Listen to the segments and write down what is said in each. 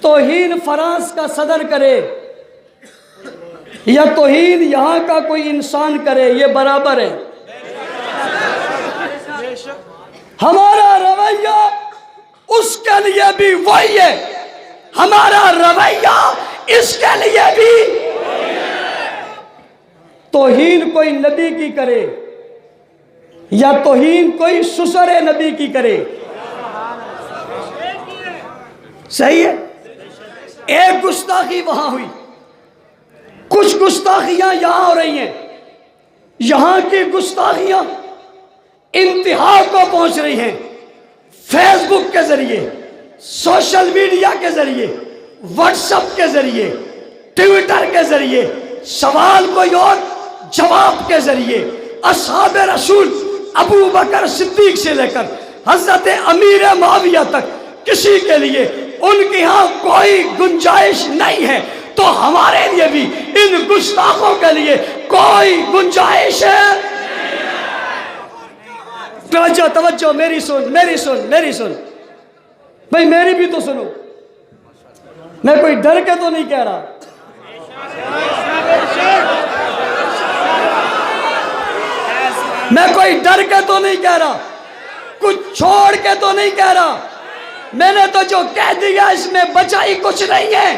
توہین فرانس کا صدر کرے یا توہین یہاں کا کوئی انسان کرے، یہ برابر ہے۔ ہمارا رویہ اس کے لیے بھی وہی ہے، ہمارا رویہ اس کے لیے بھی۔ توہین کوئی نبی کی کرے یا توہین کوئی سسر نبی کی کرے، صحیح ہے؟ ایک گستاخی وہاں ہوئی، کچھ گستاخیاں یہاں ہو رہی ہیں، یہاں کی گستاخیاں انتہا کو پہنچ رہی ہیں۔ فیس بک کے ذریعے، سوشل میڈیا کے ذریعے، واٹس ایپ کے ذریعے، ٹویٹر کے ذریعے، سوال کوئی اور جواب کے ذریعے، اصحاب رسول ابو بکر صدیق سے لے کر حضرت امیر معاویہ تک کسی کے لیے ان کے ہاں کوئی گنجائش نہیں ہے، تو ہمارے لیے بھی ان گستاخوں کے لیے کوئی گنجائش ہے؟ توجہ توجہ، میری سن بھئی، میری بھی تو سنو۔ میں کوئی ڈر کے تو نہیں کہہ رہا، میں کوئی ڈر کے تو نہیں کہہ رہا، کچھ چھوڑ کے تو نہیں کہہ رہا، میں نے تو جو کہہ دیا اس میں بچائی کچھ نہیں ہے۔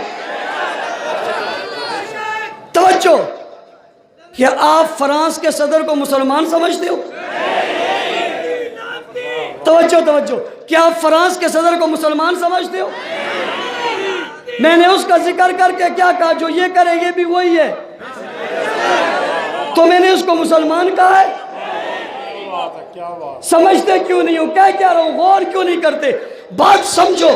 توجہ، کیا آپ فرانس کے صدر کو مسلمان سمجھتے ہو؟ توجہ، کیا آپ فرانس کے صدر کو مسلمان سمجھتے ہو؟ میں نے اس کا ذکر کر کے کیا کہا؟ جو یہ کرے یہ بھی وہی ہے، تو میں نے اس کو مسلمان کہا ہے؟ سمجھتے کیوں نہیں ہو؟ کیا رہا ہوں، غور کیوں نہیں کرتے؟ بات سمجھو،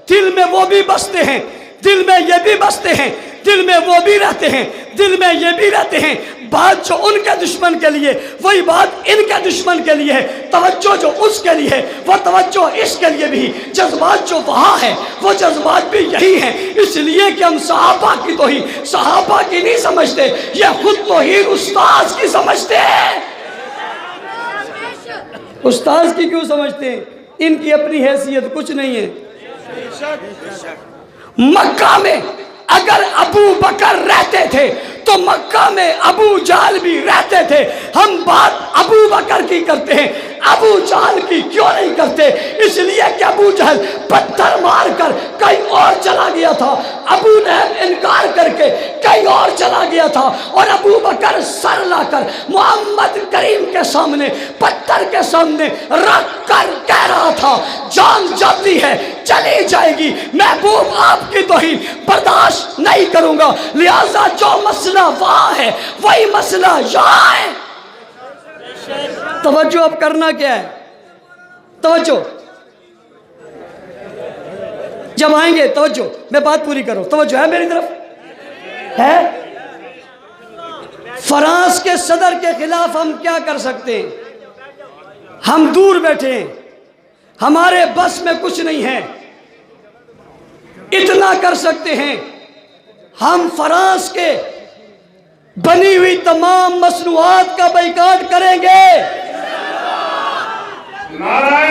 دل میں وہ بھی بستے ہیں، دل میں یہ بھی بستے ہیں، دل میں وہ بھی رہتے ہیں، دل میں یہ بھی رہتے ہیں۔ بات جو ان کے دشمن کے لیے، وہی بات ان کے دشمن کے لیے ہے۔ توجہ جو اس کے لیے ہے، وہ توجہ اس کے لیے بھی۔ جذبات جو وہاں ہیں، وہ جذبات بھی یہی ہیں۔ اس لیے کہ ہم صحابہ کی توہین صحابہ کی نہیں سمجھتے، یہ خود توہین استاذ کی سمجھتے ہیں۔ استاذ کی کیوں سمجھتے ہیں؟ ان کی اپنی حیثیت کچھ نہیں ہے۔ مکہ میں اگر ابو بکر رہتے تھے تو مکہ میں ابو جہل بھی رہتے تھے۔ ہم بات ابو بکر کی کرتے ہیں، ابو جہل کی کیوں نہیں کرتے؟ اس لیے کہ ابو جہل پتھر مار کر کہیں اور چلا گیا تھا، ابو لہب انکار کر کے کہیں اور چلا گیا تھا، اور ابو بکر سر لا کر محمد کریم کے سامنے پتھر کے سامنے رکھ کر کہہ رہا تھا جان جاتی ہے چلی جائے گی، محبوب آپ کی توہین برداشت نہیں کروں گا، لہذا جو مسئلہ وہاں ہے وہی مسئلہ یہاں ہے۔ توجہ اب کرنا کیا ہے؟ توجہ جب آئیں گے، توجہ میں بات پوری کروں، توجہ ہے میری طرف ہے؟ فرانس کے صدر کے خلاف ہم کیا کر سکتے ہیں؟ ہم دور بیٹھے ہیں، ہمارے بس میں کچھ نہیں ہے، اتنا کر سکتے ہیں، ہم فرانس کے بنی ہوئی تمام مصنوعات کا بائیکاٹ کریں گے۔ نعرہ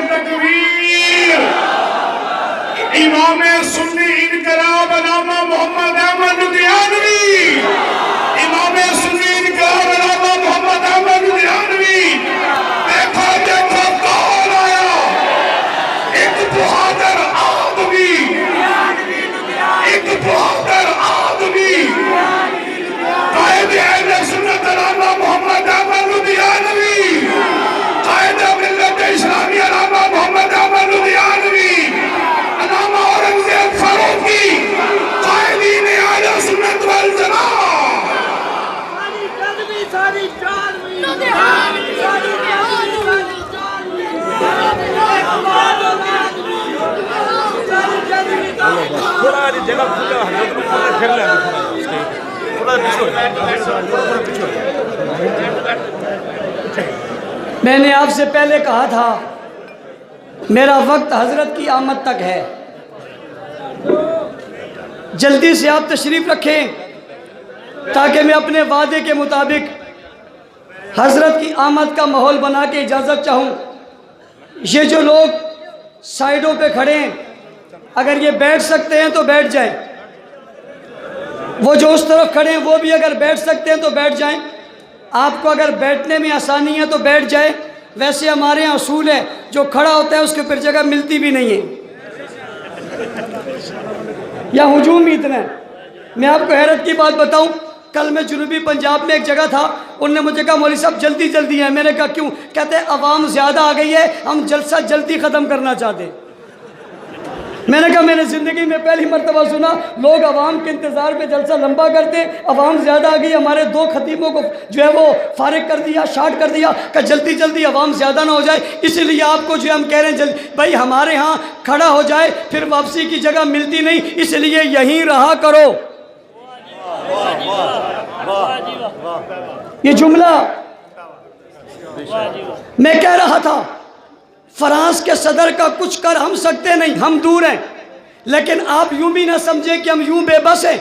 تکبیر، امام سنی انقلاب علامہ محمد احمد لدھیانوی، امام سنی انقلاب علامہ محمد احمد لدھیانوی، دیکھا کون آیا؟ ایک بہادر آدمی، ایک بہادر آدمی، قائد اہل سنت علامہ محمد احمد لدھیانوی، قائد ملت اسلامی علامہ محمد احمد لدھیانوی، علامہ اورنگزیب فاروقی، قائدین اہل سنت والجماعت۔ میں نے آپ سے پہلے کہا تھا میرا وقت حضرت کی آمد تک ہے، جلدی سے آپ تشریف رکھیں تاکہ میں اپنے وعدے کے مطابق حضرت کی آمد کا ماحول بنا کے اجازت چاہوں۔ یہ جو لوگ سائیڈوں پہ کھڑے ہیں اگر یہ بیٹھ سکتے ہیں تو بیٹھ جائیں، وہ جو اس طرف کھڑے ہیں وہ بھی اگر بیٹھ سکتے ہیں تو بیٹھ جائیں۔ آپ کو اگر بیٹھنے میں آسانی ہے تو بیٹھ جائیں، ویسے ہمارے یہاں اصول ہے جو کھڑا ہوتا ہے اس کے پھر جگہ ملتی بھی نہیں ہے، یا ہجوم ہی اتنا ہے۔ میں آپ کو حیرت کی بات بتاؤں، کل میں جنوبی پنجاب میں ایک جگہ تھا، انہوں نے مجھے کہا مولوی صاحب جلدی جلدی ہے۔ میں نے کہا کیوں؟ کہتے ہیں عوام زیادہ آ گئی ہے، ہم جلسہ جلدی ختم کرنا چاہتے ہیں۔ میں نے کہا میں نے زندگی میں پہلی مرتبہ سنا لوگ عوام کے انتظار پہ جلسہ لمبا کرتے ہیں، عوام زیادہ آ گئی، ہمارے 2 خطیبوں کو جو ہے وہ فارغ کر دیا، شارٹ کر دیا کہ جلدی جلدی عوام زیادہ نہ ہو جائے، اسی لیے آپ کو جو ہم کہہ رہے ہیں جلدی بھائی ہمارے ہاں کھڑا ہو جائے پھر واپسی کی جگہ ملتی نہیں، اس لیے یہیں رہا کرو۔ یہ جملہ میں کہہ رہا تھا، فرانس کے صدر کا کچھ کر ہم سکتے نہیں، ہم دور ہیں، لیکن آپ یوں بھی نہ سمجھیں کہ ہم یوں بے بس ہیں۔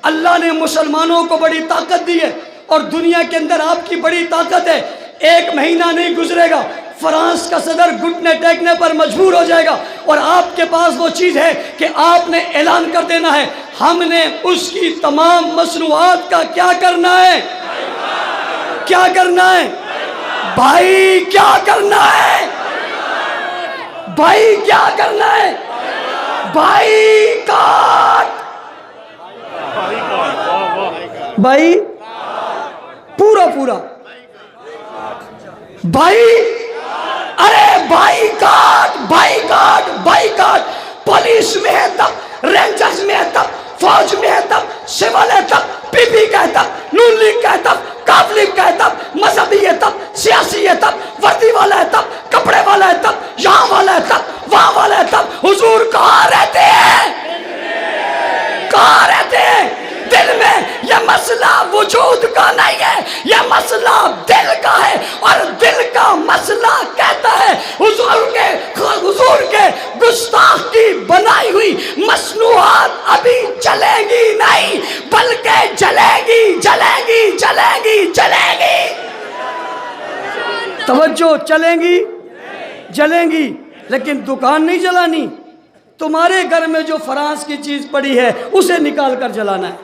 اللہ نے مسلمانوں کو بڑی طاقت دی ہے اور دنیا کے اندر آپ کی بڑی طاقت ہے۔ 1 مہینہ نہیں گزرے گا فرانس کا صدر گھٹنے ٹیکنے پر مجبور ہو جائے گا، اور آپ کے پاس وہ چیز ہے کہ آپ نے اعلان کر دینا ہے ہم نے اس کی تمام مصنوعات کا کیا کرنا ہے، کیا کرنا ہے بھائی، کیا کرنا ہے بھائی، کیا کرنا ہے بھائی کاٹ، بھائی پورا پورا بھائی، ارے بھائی کاٹ، بھائی کاٹ، بھائی کاٹ، پولیس میں ہے تب، رینجرز میں ہے تب، فوج میں ہے تب، سول ہے تب، پی پی کا ہے تب، نون لیگ کا ہے تب، کاف لیگ کا ہے تب، مذہبی ہے تب، سیاسی ہے تب، وردی والا ہے تب، کپڑے والا ہے تب، یہاں والا ہے تب، وہاں والا ہے تب، حضور کہاں رہتے ہیں، کہاں رہتے ہیں؟ دل میں۔ یہ مسئلہ وجود کا نہیں ہے، یہ مسئلہ دل کا ہے، اور دل کا مسئلہ کہتا ہے حضور کے گستاخ کی بنائی ہوئی مصنوعات ابھی چلے گی نہیں، بلکہ جلے گی جلے گی جلے گی جلے گی۔ توجہ، چلیں گی جلیں گی، لیکن دکان نہیں جلانی۔ تمہارے گھر میں جو فرانس کی چیز پڑی ہے اسے نکال کر جلانا ہے۔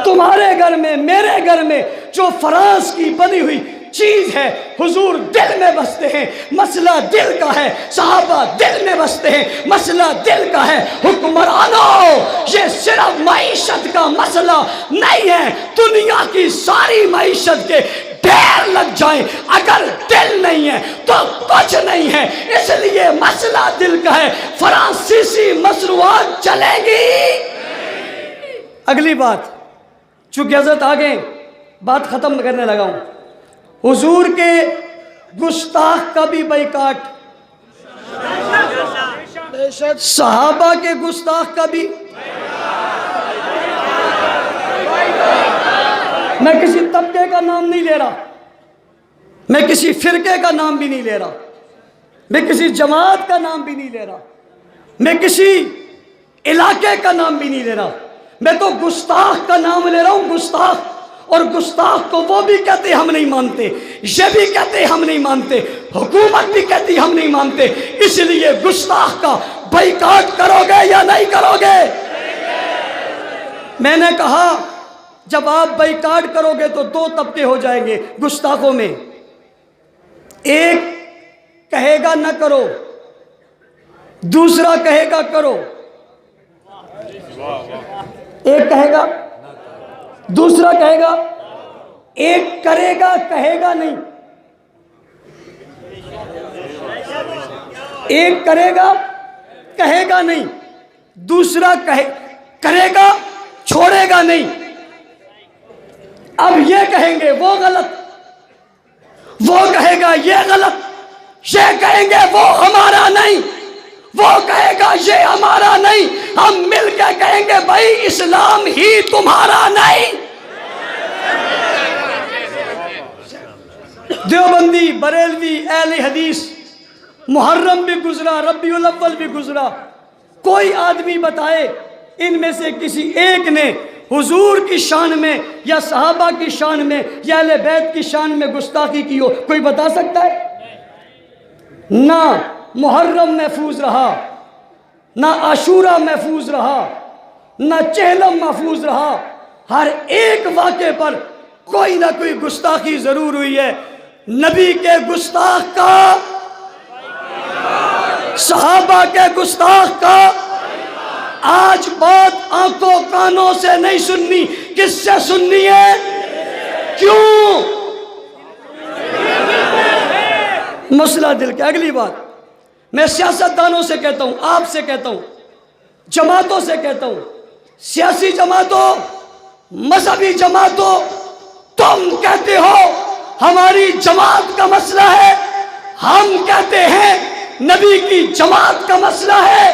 تمہارے گھر میں، میرے گھر میں جو فرانس کی بنی ہوئی چیز ہے، حضور دل میں بستے ہیں، مسئلہ دل کا ہے، صحابہ دل میں بستے ہیں، مسئلہ دل کا ہے۔ حکمرانوں، یہ صرف معیشت کا مسئلہ نہیں ہے، دنیا کی ساری معیشت کے ڈھیر لگ جائیں، اگر دل نہیں ہے تو کچھ نہیں ہے، اس لیے مسئلہ دل کا ہے۔ فرانسیسی مصنوعات چلے گی۔ اگلی بات، چونکہ حضرت آگے بات ختم کرنے لگا ہوں، حضور کے گستاخ کا بھی بائیکاٹ، صحابہ کے گستاخ کا بھی۔ میں کسی طبقے کا نام نہیں لے رہا، میں کسی فرقے کا نام بھی نہیں لے رہا، میں کسی جماعت کا نام بھی نہیں لے رہا، میں کسی علاقے کا نام بھی نہیں لے رہا، میں تو گستاخ کا نام لے رہا ہوں، گستاخ۔ اور گستاخ کو وہ بھی کہتے ہم نہیں مانتے، یہ بھی کہتے ہم نہیں مانتے، حکومت بھی کہتی ہم نہیں مانتے، اس لیے گستاخ کا بائیکاٹ کرو گے یا نہیں کرو گے؟ میں نے کہا جب آپ بائیکاٹ کرو گے تو 2 طبقے ہو جائیں گے گستاخوں میں، ایک کہے گا نہ کرو، دوسرا کہے گا کرو۔ ایک کہے گا، دوسرا کہے گا، ایک کرے گا کہے گا نہیں، ایک کرے گا کہے گا نہیں، دوسرا کرے گا چھوڑے گا نہیں۔ اب یہ کہیں گے وہ غلط، وہ کہے گا یہ غلط، یہ کہیں گے وہ ہمارا نہیں، وہ کہے گا یہ ہمارا نہیں، ہم مل کے کہیں گے بھائی اسلام ہی تمہارا نہیں۔ دیوبندی، بریلوی، اہل حدیث، محرم بھی گزرا، ربیع الاول بھی گزرا، کوئی آدمی بتائے ان میں سے کسی ایک نے حضور کی شان میں یا صحابہ کی شان میں یا اہل بیت کی شان میں گستاخی کی ہو؟ کوئی بتا سکتا ہے؟ نہ محرم محفوظ رہا، نہ عاشورہ محفوظ رہا، نہ چہلم محفوظ رہا، ہر ایک واقعے پر کوئی نہ کوئی گستاخی ضرور ہوئی ہے۔ نبی کے گستاخ کا، صحابہ کے گستاخ کا، آج بات آنکھوں کانوں سے نہیں سننی، کس سے سننی ہے؟ کیوں؟ مسئلہ دل کے۔ اگلی بات میں سیاستدانوں سے کہتا ہوں، آپ سے کہتا ہوں، جماعتوں سے کہتا ہوں، سیاسی جماعتوں، مذہبی جماعتوں، تم کہتے ہو ہماری جماعت کا مسئلہ ہے، ہم کہتے ہیں نبی کی جماعت کا مسئلہ ہے۔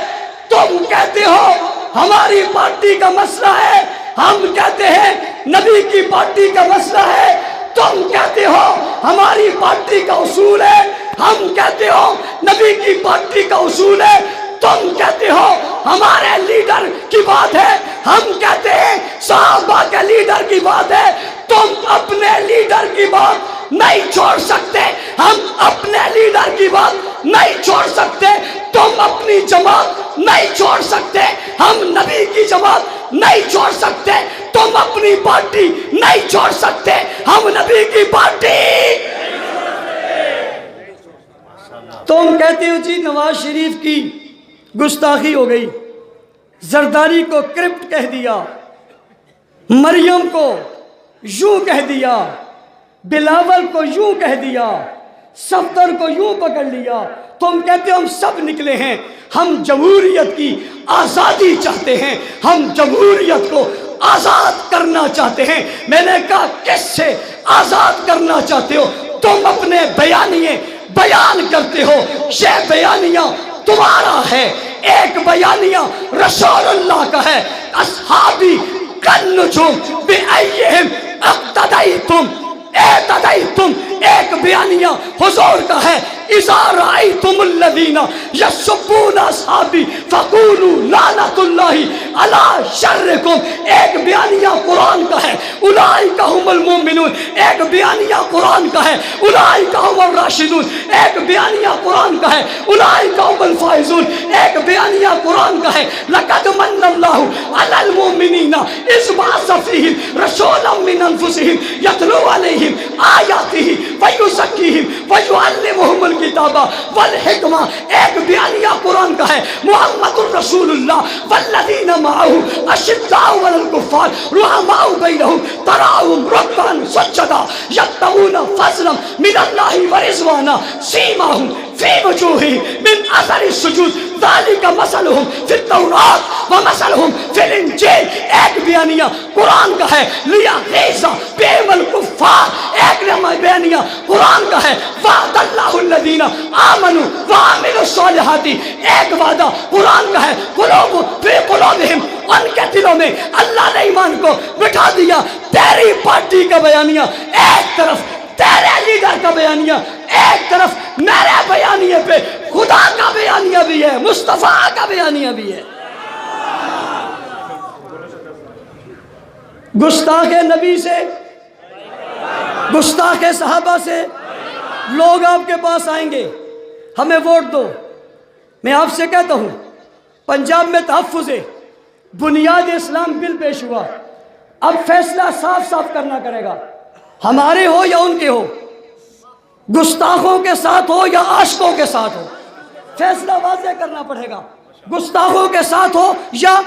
تم کہتے ہو ہماری پارٹی کا مسئلہ ہے، ہم کہتے ہیں نبی کی پارٹی کا مسئلہ ہے۔ تم کہتے ہو ہماری پارٹی کا اصول ہے، ہم کہتے ہو نبی کی پارٹی کا اصول ہے۔ تم کہتے ہو ہمارے لیڈر کی بات ہے، ہم کہتے ہیں صحابہ کے لیڈر کی بات ہے۔ تم اپنے لیڈر کی بات نہیں چھوڑ سکتے، ہم اپنے لیڈر کی بات نہیں چھوڑ سکتے۔ تم اپنی جماعت نہیں چھوڑ سکتے، ہم نبی کی جماعت نہیں چھوڑ سکتے۔ تم اپنی پارٹی نہیں چھوڑ سکتے، ہم نبی کی پارٹی۔ تم کہتے ہو جی نواز شریف کی گستاخی ہو گئی، زرداری کو کرپٹ کہہ دیا، مریم کو یوں کہہ دیا، بلاول کو یوں کہہ دیا، صفدر کو یوں پکڑ لیا۔ تم کہتے ہو ہم سب نکلے ہیں، ہم جمہوریت کی آزادی چاہتے ہیں، ہم جمہوریت کو آزاد کرنا چاہتے ہیں۔ میں نے کہا کس سے آزاد کرنا چاہتے ہو؟ تم اپنے بیانیے بیان کرتے ہو، یہ بیانیہ تمہارا ہے، ایک بیانیہ رسول اللہ کا ہے، اصحابی کالنجوم بأیہم اقتدیتم اہتدیتم۔ ایک بیانیہ حضور کا ہے، اذا رأیتم الذین یسبون اصحابی فقولوا لعنۃ اللہ علی شرکم۔ ایک بیانیہ قرآن کا ہے، اولئک ھم المؤمنون۔ ایک بیانیہ قرآن کا ہے، اولئک ھم الراشدون۔ ایک بیانیہ قرآن کا ہے، اولئک ھم الفائزون۔ ایک بیانیہ قرآن کا ہے، لقد من اللہ علی المؤمنین اذ بعث فیہم رسولا من انفسہم یتلو علیہم آیاتہ ویزکیہم ویعلمہم الکتاب والحکمہ۔ ایک بیانیہ قرآن کا ہے، محمد الرسول اللہ والذین معہ اشداء علی الکفار رحماء بینہم تراہم رکعا سجدا یبتغون فضلا من اللہ ورضوانا سیماہم فی وجوہہم من اثر السجود ذالک مثلہم فی التوراۃ ومثلہم فی الانجیل۔ ایک بیانیہ قرآن کا ہے، لیغیظ بہم الکفار۔ ایک بیانیہ قرآن کا ہے، وعد اللہ الذین آمنوا وعملوا الصالحات۔ ایک وعدہ قرآن کا ہے، قلوب فی قلوبہم، ان کے دلوں میں اللہ نے ایمان کو بٹھا دیا۔ تیری پارٹی کا بیانیہ ایک طرف، تیرے لیڈر کا بیانیہ ایک طرف، میرے بیانیے پہ خدا کا بیانیہ بھی ہے، مصطفیٰ کا بیانیہ بھی ہے۔ گستاخ نبی سے، گستاخ صحابہ سے لوگ آپ کے پاس آئیں گے، ہمیں ووٹ دو۔ میں آپ سے کہتا ہوں پنجاب میں تحفظ بنیاد اسلام بل پیش ہوا، اب فیصلہ صاف صاف کرنا کرے گا، ہمارے ہو یا ان کے ہو، گستاخوں کے ساتھ ہو یا عاشقوں کے ساتھ ہو، فیصلہ واضح کرنا پڑے گا۔ گستاخوں کے ساتھ ہو یا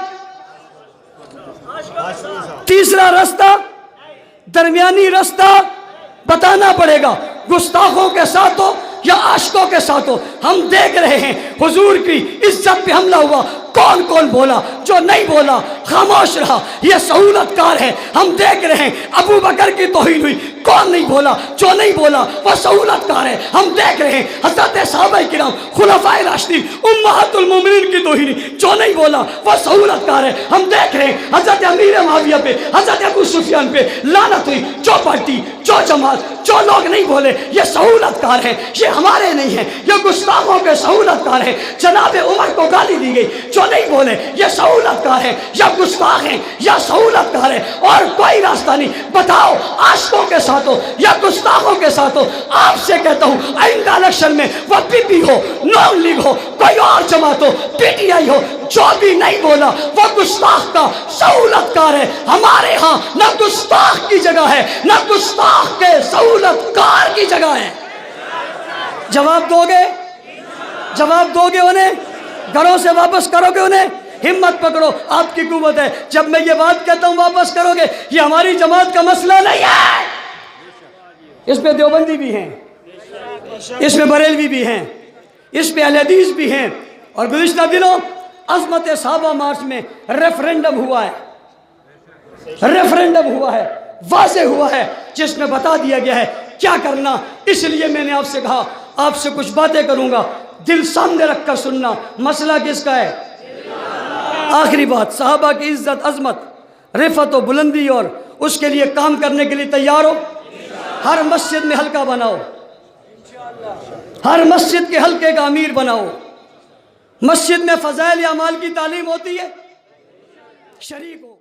تیسرا راستہ، درمیانی راستہ بتانا پڑے گا، گستاخوں کے ساتھ ہو یا عاشقوں کے ساتھ ہو۔ ہم دیکھ رہے ہیں حضور کی عزت پہ حملہ ہوا، کون کون بولا، جو نہیں بولا خاموش رہا، یہ سہولت کار ہے۔ ہم دیکھ رہے ہیں ابو بکر کی توہین ہوئی، کون نہیں بولا، جو نہیں بولا وہ سہولت کار ہے۔ ہم دیکھ رہے ہیں حضرت صحابہ کرام خلفائے راشدین امہات المومنین کی توہین ہوئی، جو نہیں بولا وہ سہولت کار ہے۔ ہم دیکھ رہے ہیں حضرت امیر معاویہ پہ، حضرت ابو سفیان پہ لعنت ہوئی، جو پارٹی، جو جماعت، جو لوگ نہیں بولے یہ سہولت کار ہے، یہ ہمارے نہیں ہیں، یہ گستاخوں کے سہولت کار ہے۔ جناب عمر کو گالی دی گئی، جو نہیں بولے یہ سہولت کار ہے، یا گستاخ ہیں یا سہولت کار ہے، اور کوئی راستہ نہیں۔ بتاؤ عاشقوں کے ساتھ ہو یا گستاخوں کے ساتھ ہو۔ آپ سے کہتا ہوں آئندہ الیکشن میں وہ پی پی ہو، نون لیگ ہو، کوئی اور جماعت ہو، پی ٹی آئی ہو، جو بھی نہیں بولا وہ گستاخ کا سہولت کار ہے. ہمارے ہاں نہ گستاخ کی جگہ ہے نہ گستاخ کے سہولت کار کی جگہ ہے. جواب دو گے؟ جواب دو گے انہیں؟ گھروں سے واپس کرو گے انہیں؟ ہمت پکڑو، آپ کی قوت ہے. جب میں یہ بات کہتا ہوں واپس کرو گے، یہ ہماری جماعت کا مسئلہ نہیں ہے. اس میں دیوبندی بھی ہیں، اس میں بریلوی بھی ہیں، اس میں اہل حدیث بھی ہیں. اور گزشتہ دنوں عظمت صحابہ مارچ میں ریفرنڈم ہوا ہے، ریفرنڈم ہوا ہے، واضح ہوا ہے، جس میں بتا دیا گیا ہے کیا کرنا. اس لیے میں نے آپ سے کہا آپ سے کچھ باتیں کروں گا، دل سامنے رکھ کر سننا. مسئلہ کس کا ہے؟ آخری بات، صحابہ کی عزت، عظمت، رفعت و بلندی اور اس کے لیے کام کرنے کے لیے تیار ہو. ہر مسجد میں حلقہ بناؤ، ہر مسجد کے حلقے کا امیر بناؤ. مسجد میں فضائل اعمال کی تعلیم ہوتی ہے، شریک ہو.